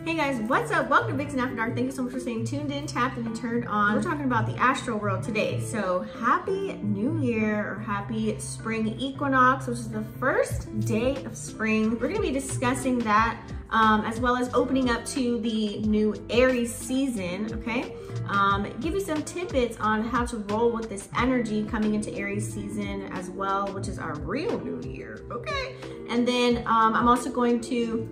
Hey guys, what's up? Welcome to Vixen After Dark. Thank you so much for staying tuned in, tapped in, and turned on. We're talking about the astral world today. So happy new year, or happy spring equinox, which is the first day of spring. We're gonna be discussing that as well as opening up to the new Aries season, okay? Give you some tidbits on how to roll with this energy coming into Aries season as well, which is our real new year, okay? And then I'm also going to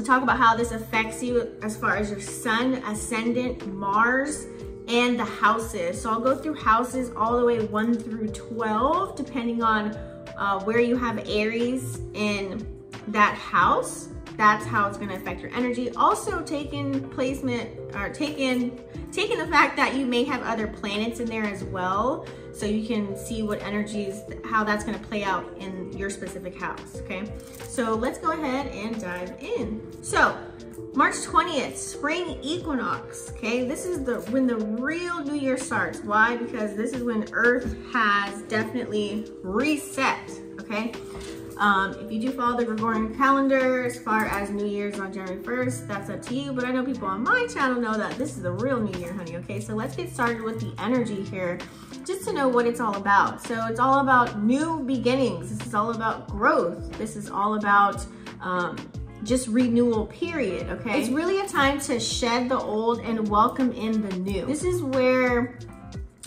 talk about how this affects you as far as your sun, ascendant, Mars, and the houses. So I'll go through houses all the way 1 through 12, depending on where you have Aries in that house. That's how it's going to affect your energy. Also taking placement, or taking the fact that you may have other planets in there as well, so you can see what energies, how that's going to play out in your specific house, okay? So let's go ahead and dive in. So March 20th, spring equinox, okay? This is when the real new year starts. Why? Because this is when Earth has definitely reset, okay? If you do follow the Gregorian calendar, as far as New Year's on January 1st, that's up to you. But I know people on my channel know that this is the real New Year, honey, okay? So let's get started with the energy here, just to know what it's all about. So it's all about new beginnings. This is all about growth. This is all about just renewal, period, okay? It's really a time to shed the old and welcome in the new. This is where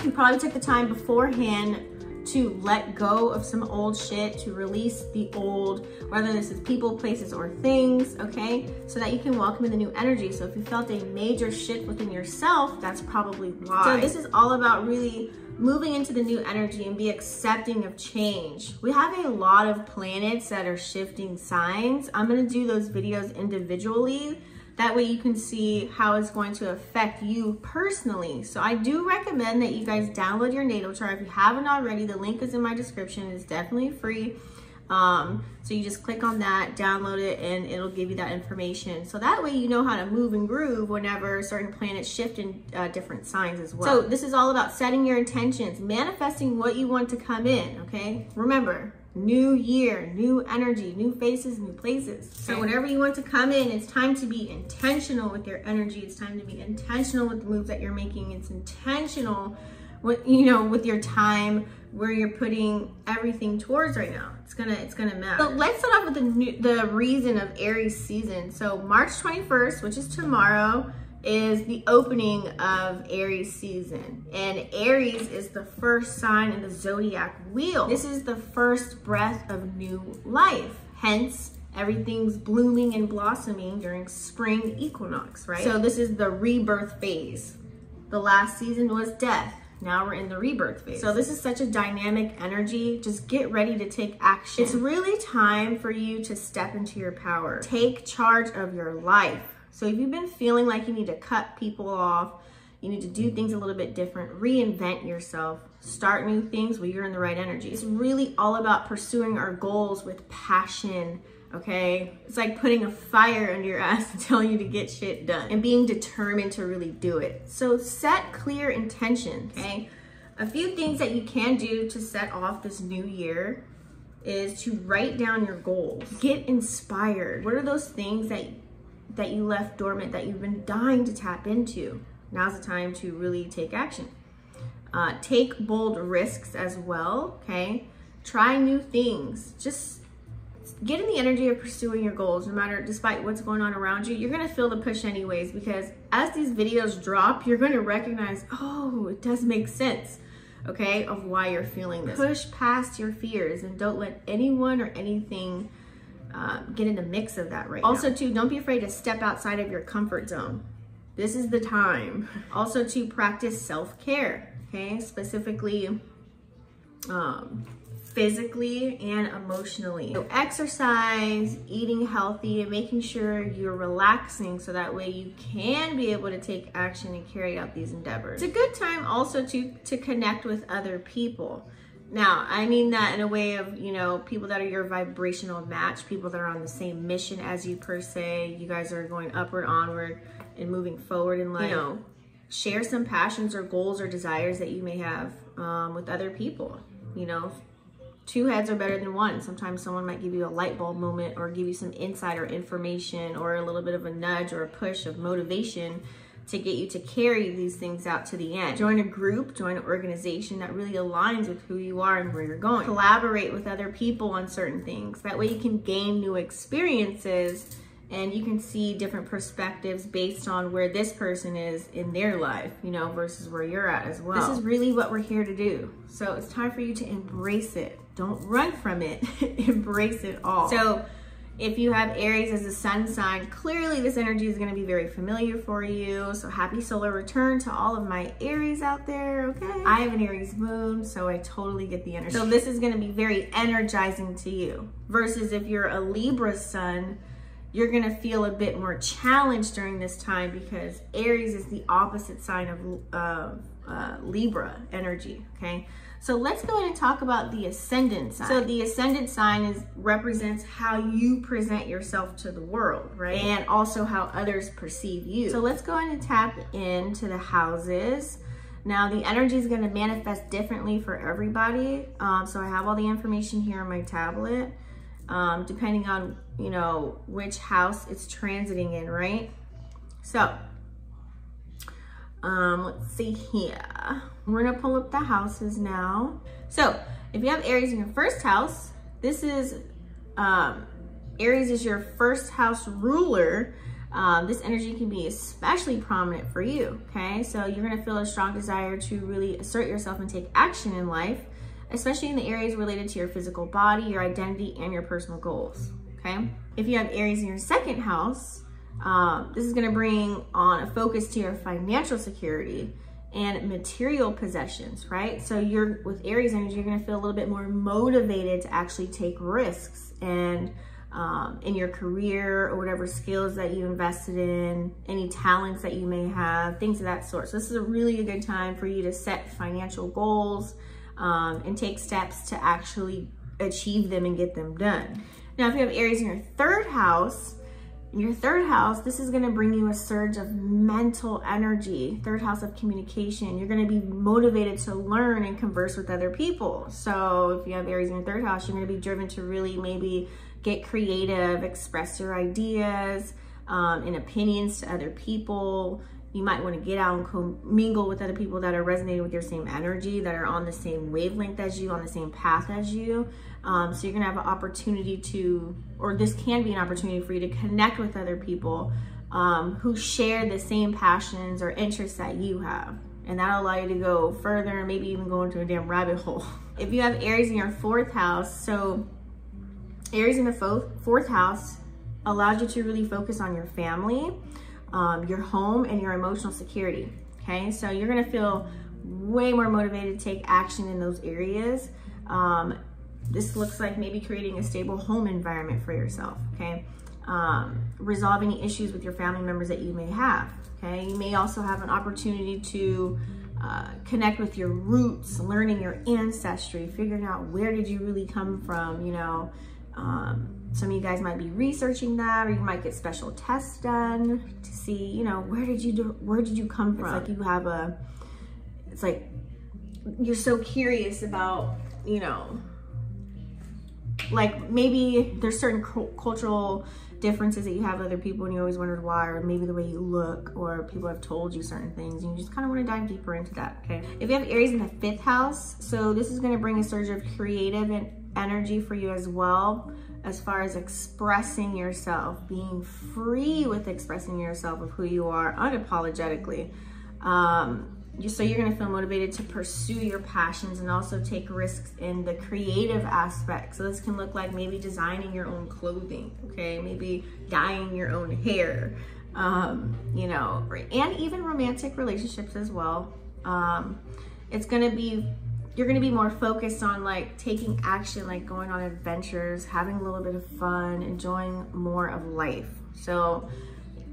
you probably took the time beforehand to let go of some old shit, to release the old, whether this is people, places, or things, okay? So that you can welcome in the new energy. So if you felt a major shift within yourself, that's probably why. So this is all about really moving into the new energy and be accepting of change. We have a lot of planets that are shifting signs. I'm gonna do those videos individually. That way you can see how it's going to affect you personally. So I do recommend that you guys download your natal chart. If you haven't already, the link is in my description. It's definitely free. So you just click on that, download it, and it'll give you that information. So that way you know how to move and groove whenever certain planets shift in different signs as well. So this is all about setting your intentions, manifesting what you want to come in, okay? Remember, new year, new energy, new faces, new places. Okay. So whenever you want to come in, it's time to be intentional with your energy. It's time to be intentional with the moves that you're making. It's intentional with, you know, with your time, where you're putting everything towards right now. It's gonna matter. So let's start off with the reason of Aries season. So March 21st, which is tomorrow, is the opening of Aries season. And Aries is the first sign in the zodiac wheel. This is the first breath of new life. Hence, everything's blooming and blossoming during spring equinox, right? So this is the rebirth phase. The last season was death. Now we're in the rebirth phase. So this is such a dynamic energy. Just get ready to take action. It's really time for you to step into your power. Take charge of your life. So if you've been feeling like you need to cut people off, you need to do things a little bit different, reinvent yourself, start new things, well, you're in the right energy. It's really all about pursuing our goals with passion, okay? It's like putting a fire under your ass and telling you to get shit done and being determined to really do it. So set clear intentions, okay? A few things that you can do to set off this new year is to write down your goals. Get inspired. What are those things that you left dormant, that you've been dying to tap into? Now's the time to really take action. Take bold risks as well, okay? Try new things. Just get in the energy of pursuing your goals, no matter, despite what's going on around you. You're gonna feel the push anyways, because as these videos drop, you're gonna recognize, oh, it does make sense, okay, of why you're feeling this. Push past your fears and don't let anyone or anything get in the mix of that right now. Also too, don't be afraid to step outside of your comfort zone. This is the time. Also to practice self-care, okay? Specifically, physically and emotionally. So exercise, eating healthy, and making sure you're relaxing so that way you can be able to take action and carry out these endeavors. It's a good time also to connect with other people. Now, I mean that in a way of, you know, people that are your vibrational match, people that are on the same mission as you per se. You guys are going upward, onward, and moving forward in life. You know, share some passions or goals or desires that you may have with other people, you know, two heads are better than one. Sometimes someone might give you a light bulb moment or give you some insider information or a little bit of a nudge or a push of motivation to get you to carry these things out to the end. Join a group, join an organization that really aligns with who you are and where you're going. Collaborate with other people on certain things. That way you can gain new experiences and you can see different perspectives based on where this person is in their life, you know, versus where you're at as well. This is really what we're here to do. So it's time for you to embrace it. Don't run from it, embrace it all. So if you have Aries as a sun sign, clearly this energy is gonna be very familiar for you. So happy solar return to all of my Aries out there, okay? I have an Aries moon, so I totally get the energy. So this is gonna be very energizing to you. Versus if you're a Libra sun, you're gonna feel a bit more challenged during this time because Aries is the opposite sign of Libra energy, okay? So let's go ahead and talk about the ascendant sign. So the ascendant sign represents how you present yourself to the world, right? And also how others perceive you. So let's go ahead and tap into the houses. Now the energy is gonna manifest differently for everybody. So I have all the information here on my tablet, depending on, you know, which house it's transiting in, right? So, let's see here. We're gonna pull up the houses now. So if you have Aries in your first house, this is, Aries is your first house ruler. This energy can be especially prominent for you, okay? So you're gonna feel a strong desire to really assert yourself and take action in life, especially in the areas related to your physical body, your identity, and your personal goals, okay? If you have Aries in your second house, this is gonna bring on a focus to your financial security and material possessions, right? So with Aries energy, you're gonna feel a little bit more motivated to actually take risks and in your career or whatever skills that you invested in, any talents that you may have, things of that sort. So this is a really good time for you to set financial goals and take steps to actually achieve them and get them done. Now, if you have Aries in your third house, this is gonna bring you a surge of mental energy, third house of communication. You're gonna be motivated to learn and converse with other people. So if you have Aries in your third house, you're gonna be driven to really maybe get creative, express your ideas and opinions to other people. You might want to get out and mingle with other people that are resonating with your same energy, that are on the same wavelength as you, on the same path as you. So you're gonna have an opportunity to, or this can be an opportunity for you to connect with other people who share the same passions or interests that you have. And that'll allow you to go further and maybe even go into a damn rabbit hole. If you have Aries in your fourth house, so Aries in the fourth house allows you to really focus on your family, your home, and your emotional security, okay? So you're gonna feel way more motivated to take action in those areas. This looks like maybe creating a stable home environment for yourself, okay? Resolve any issues with your family members that you may have, okay? You may also have an opportunity to connect with your roots, learning your ancestry, figuring out where did you really come from, you know? Some of you guys might be researching that, or you might get special tests done to see, you know, where did you come from? It's like you have it's like you're so curious about, you know, like maybe there's certain cultural differences that you have with other people and you always wondered why, or maybe the way you look, or people have told you certain things and you just kind of want to dive deeper into that, okay? If you have Aries in the fifth house, so this is going to bring a surge of creative energy for you as well, as far as expressing yourself, being free with expressing yourself of who you are unapologetically. So you're gonna feel motivated to pursue your passions and also take risks in the creative aspect. So this can look like maybe designing your own clothing, okay? Maybe dyeing your own hair, you know, and even romantic relationships as well. You're gonna be more focused on like taking action, like going on adventures, having a little bit of fun, enjoying more of life. So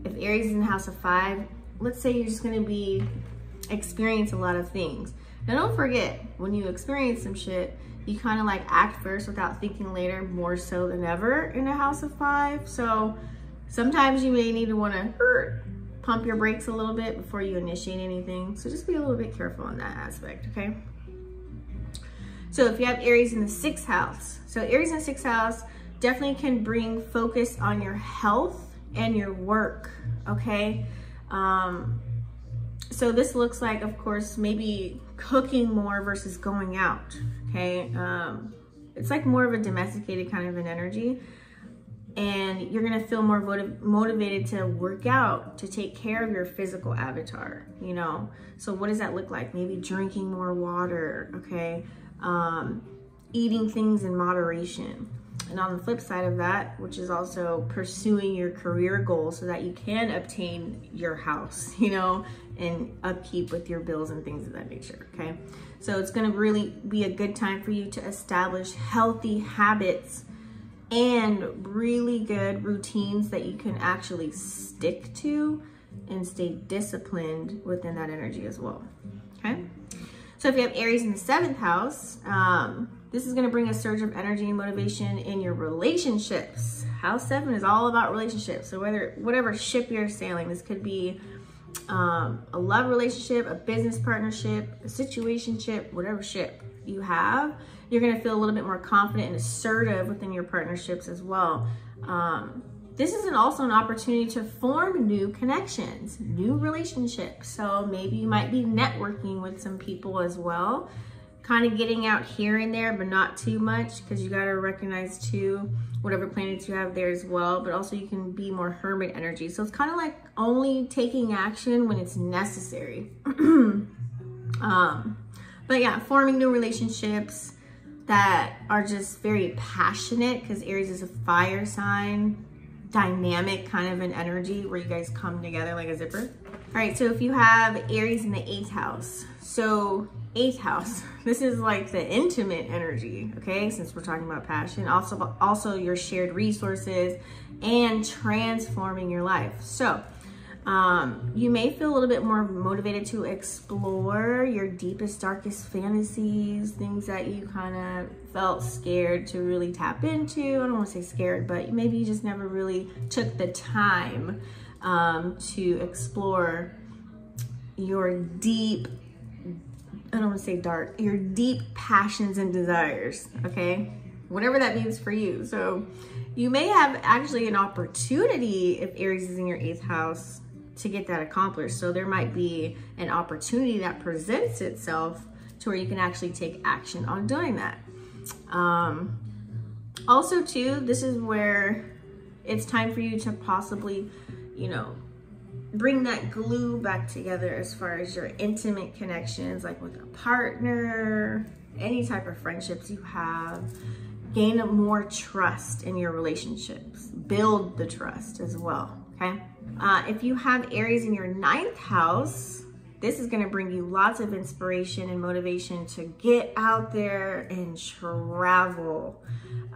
if Aries is in the house of 5, let's say you're just gonna experience a lot of things. Now don't forget, when you experience some shit, you kind of like act first without thinking later, more so than ever in a house of 5. So sometimes you may need to want to pump your brakes a little bit before you initiate anything. So just be a little bit careful in that aspect, okay? So if you have Aries in the 6th house, so Aries in the 6th house definitely can bring focus on your health and your work, okay? So this looks like, of course, maybe cooking more versus going out, okay? It's like more of a domesticated kind of an energy. And you're gonna feel more motivated to work out, to take care of your physical avatar, you know? So what does that look like? Maybe drinking more water, okay? Eating things in moderation. And on the flip side of that, which is also pursuing your career goals so that you can obtain your house, you know, and upkeep with your bills and things of that nature, okay? So it's gonna really be a good time for you to establish healthy habits and really good routines that you can actually stick to and stay disciplined within that energy as well, okay? So if you have Aries in the 7th house, this is gonna bring a surge of energy and motivation in your relationships. House 7 is all about relationships. So whatever ship you're sailing, this could be a love relationship, a business partnership, a situationship, whatever ship you have, you're gonna feel a little bit more confident and assertive within your partnerships as well. This is also an opportunity to form new connections, new relationships. So maybe you might be networking with some people as well, kind of getting out here and there, but not too much, because you got to recognize too, whatever planets you have there as well, but also you can be more hermit energy. So it's kind of like only taking action when it's necessary. But yeah, forming new relationships that are just very passionate, because Aries is a fire sign, dynamic kind of an energy where you guys come together like a zipper. All right, so if you have Aries in the 8th house, so 8th house, this is like the intimate energy, okay? Since we're talking about passion, also your shared resources and transforming your life. So you may feel a little bit more motivated to explore your deepest, darkest fantasies, things that you kind of felt scared to really tap into. I don't want to say scared, but maybe you just never really took the time to explore your deep, I don't want to say dark, your deep passions and desires, okay? Whatever that means for you. So you may have actually an opportunity if Aries is in your 8th house to get that accomplished. So there might be an opportunity that presents itself to where you can actually take action on doing that. Also too, this is where it's time for you to possibly, you know, bring that glue back together as far as your intimate connections, like with a partner, any type of friendships you have. Gain more trust in your relationships. Build the trust as well, okay? If you have Aries in your 9th house, this is gonna bring you lots of inspiration and motivation to get out there and travel,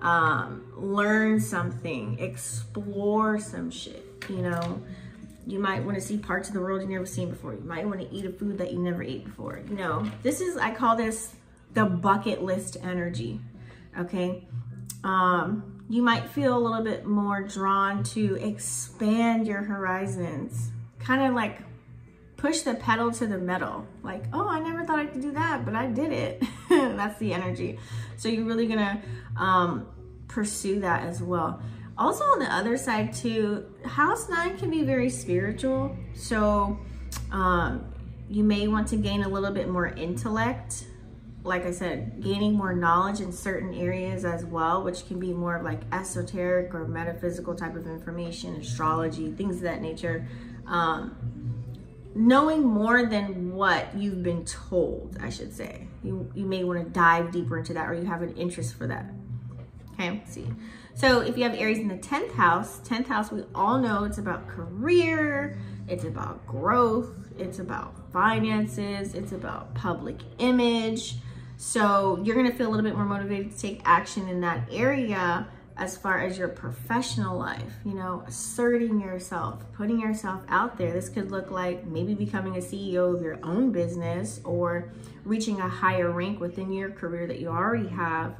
learn something, explore some shit, you know? You might wanna see parts of the world you've never seen before. You might wanna eat a food that you never ate before, you know? This is, I call this the bucket list energy, okay? You might feel a little bit more drawn to expand your horizons, kind of like push the pedal to the metal. Like, oh, I never thought I could do that, but I did it. That's the energy. So you're really gonna pursue that as well. Also on the other side too, house 9 can be very spiritual. So you may want to gain a little bit more intellect. Like I said, gaining more knowledge in certain areas as well, which can be more of like esoteric or metaphysical type of information, astrology, things of that nature. Knowing more than what you've been told, I should say. You may want to dive deeper into that, or you have an interest for that. Okay, let's see. So if you have Aries in the 10th house, we all know it's about career, it's about growth, it's about finances, it's about public image. So you're gonna feel a little bit more motivated to take action in that area as far as your professional life, you know, asserting yourself, putting yourself out there. This could look like maybe becoming a CEO of your own business or reaching a higher rank within your career that you already have.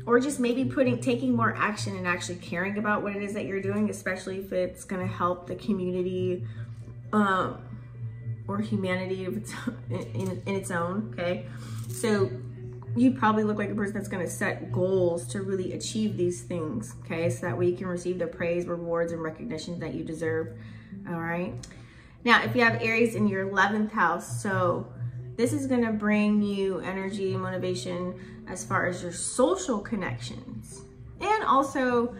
Or just maybe taking more action and actually caring about what it is that you're doing, especially if it's gonna help the community or humanity of its, in its own, okay? So you probably look like a person that's gonna set goals to really achieve these things, okay? So that way you can receive the praise, rewards, and recognition that you deserve, all right? Now, if you have Aries in your 11th house, so this is gonna bring you energy, motivation as far as your social connections, and also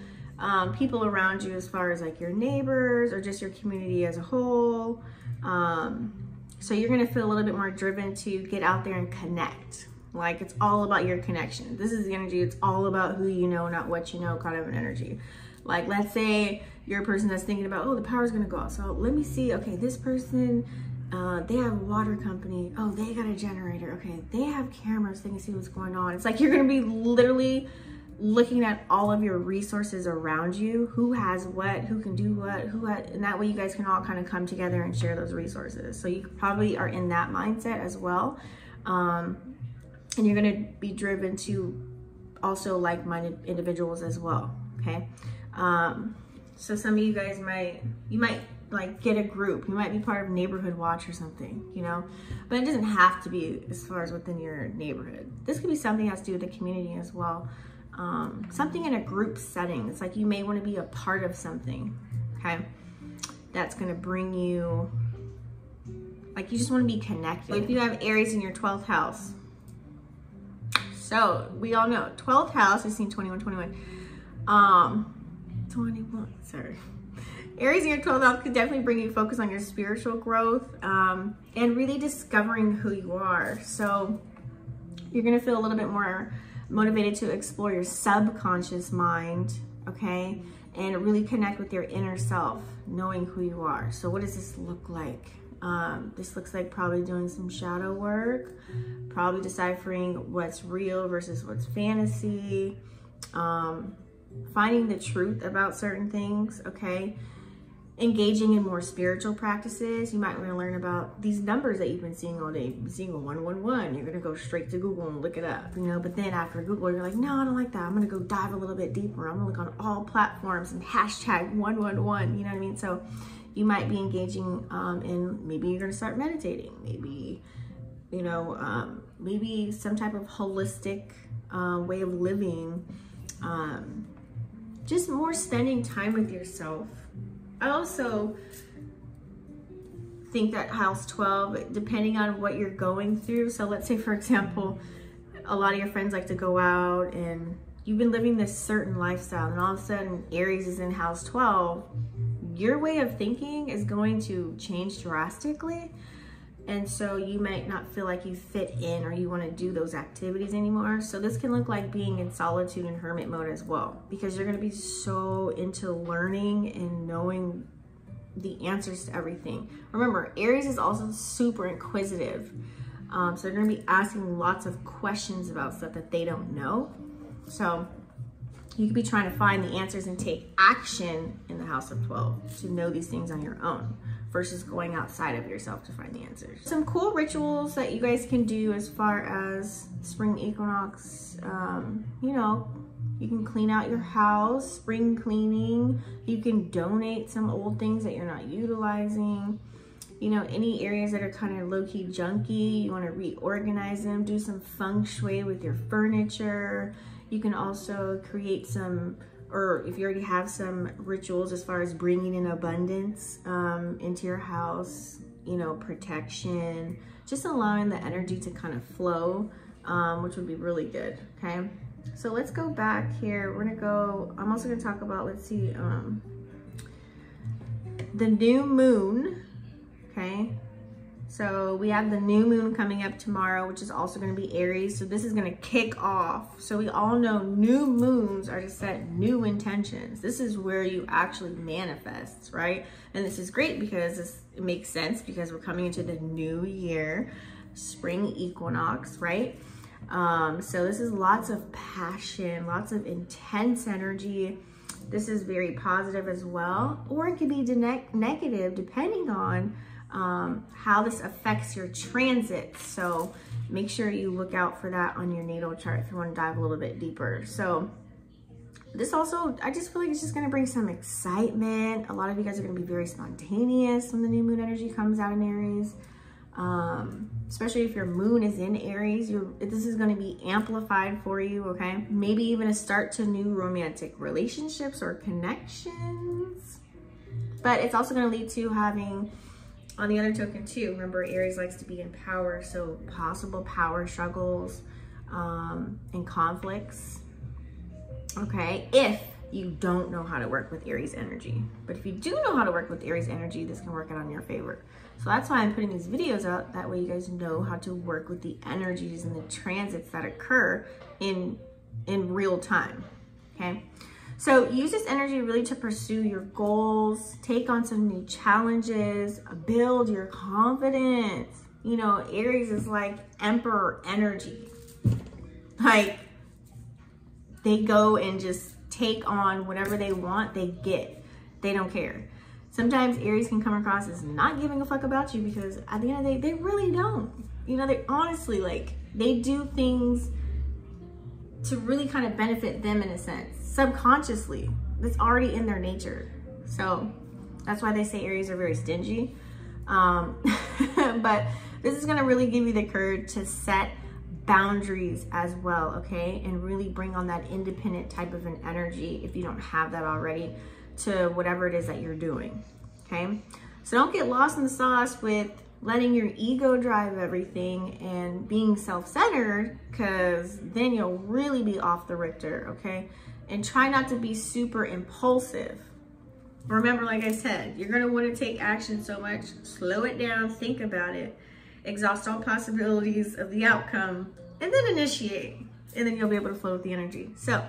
people around you as far as like your neighbors or just your community as a whole. So you're gonna feel a little bit more driven to get out there and connect. Like it's all about your connection. This is the energy, it's all about who you know, not what you know kind of an energy. Like let's say you're a person that's thinking about, oh, the power's gonna go out. So let me see, okay, this person, they have a water company. Oh, they got a generator. Okay, they have cameras, they can see what's going on. It's like you're gonna be literally looking at all of your resources around you, who has what, who can do what, and that way you guys can all kind of come together and share those resources. So you probably are in that mindset as well. And you're gonna be driven to also like-minded individuals as well, okay? So some of you guys you might like get a group, you might be part of Neighborhood Watch or something, you know? But it doesn't have to be as far as within your neighborhood. This could be something that has to do with the community as well. Something in a group setting. It's like you may want to be a part of something, okay? That's going to bring you, like you just want to be connected. So if you have Aries in your 12th house, so we all know 12th house, I've seen 21, sorry. Aries in your 12th house could definitely bring you focus on your spiritual growth and really discovering who you are. So you're going to feel a little bit more motivated to explore your subconscious mind, okay? And really connect with your inner self, knowing who you are. So what does this look like? This looks like probably doing some shadow work, probably deciphering what's real versus what's fantasy, finding the truth about certain things, okay? Engaging in more spiritual practices. You might want to learn about these numbers that you've been seeing all day. You've been seeing a 111. You're going to go straight to Google and look it up, you know, but then after Google, you're like, no, I don't like that. I'm going to go dive a little bit deeper. I'm going to look on all platforms and hashtag 111, you know what I mean? So you might be engaging in, maybe you're going to start meditating, maybe, you know, maybe some type of holistic way of living, just more spending time with yourself. I also think that house 12, depending on what you're going through. So let's say, for example, a lot of your friends like to go out and you've been living this certain lifestyle and all of a sudden Aries is in house 12, your way of thinking is going to change drastically. And so you might not feel like you fit in or you want to do those activities anymore. So this can look like being in solitude and hermit mode as well, because you're going to be so into learning and knowing the answers to everything. Remember, Aries is also super inquisitive. So they're going to be asking lots of questions about stuff that they don't know. So you could be trying to find the answers and take action in the house of 12 to know these things on your own, versus going outside of yourself to find the answers. Some cool rituals that you guys can do as far as spring equinox, you know, you can clean out your house, spring cleaning. You can donate some old things that you're not utilizing. You know, any areas that are kind of low-key junky, you want to reorganize them, do some feng shui with your furniture. You can also create some, or if you already have some rituals as far as bringing in abundance into your house, you know, protection, just allowing the energy to kind of flow, which would be really good, okay? So let's go back here. We're gonna go, I'm also gonna talk about, let's see, the new moon, okay? So we have the new moon coming up tomorrow, which is also going to be Aries. So this is going to kick off. So we all know new moons are to set new intentions. This is where you actually manifest, right? And this is great because it makes sense because we're coming into the new year, spring equinox, right? So this is lots of passion, lots of intense energy. This is very positive as well, or it could be negative depending on how this affects your transit. So make sure you look out for that on your natal chart if you want to dive a little bit deeper. So this also, I just feel like it's just going to bring some excitement. A lot of you guys are going to be very spontaneous when the new moon energy comes out in Aries. Especially if your moon is in Aries, this is going to be amplified for you, okay? Maybe even a start to new romantic relationships or connections. But it's also going to lead to having, on the other token too, remember Aries likes to be in power, so possible power struggles and conflicts, okay? If you don't know how to work with Aries energy. But if you do know how to work with Aries energy, this can work out on your favor. So that's why I'm putting these videos out. That way you guys know how to work with the energies and the transits that occur in real time, okay? So use this energy really to pursue your goals, take on some new challenges, build your confidence. You know, Aries is like emperor energy. Like, they go and just take on whatever they want, they get. They don't care. Sometimes Aries can come across as not giving a fuck about you because at the end of the day, they really don't. You know, they honestly, like, they do things to really kind of benefit them in a sense, subconsciously. That's already in their nature. So that's why they say Aries are very stingy. But this is gonna really give you the courage to set boundaries as well, okay? And really bring on that independent type of an energy, if you don't have that already, to whatever it is that you're doing, okay? So don't get lost in the sauce with letting your ego drive everything and being self-centered, because then you'll really be off the Richter, okay? And try not to be super impulsive. Remember, like I said, you're gonna wanna take action so much, slow it down, think about it, exhaust all possibilities of the outcome, and then initiate. And then you'll be able to flow with the energy. So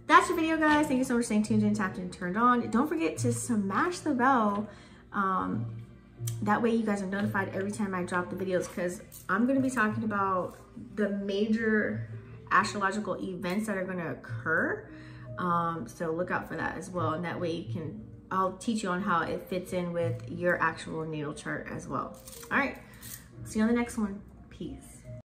that's your video, guys. Thank you so much for staying tuned in, tapped in, turned on. Don't forget to smash the bell. That way you guys are notified every time I drop the videos, because I'm going to be talking about the major astrological events that are going to occur. So look out for that as well. And that way I'll teach you on how it fits in with your actual natal chart as well. All right. See you on the next one. Peace.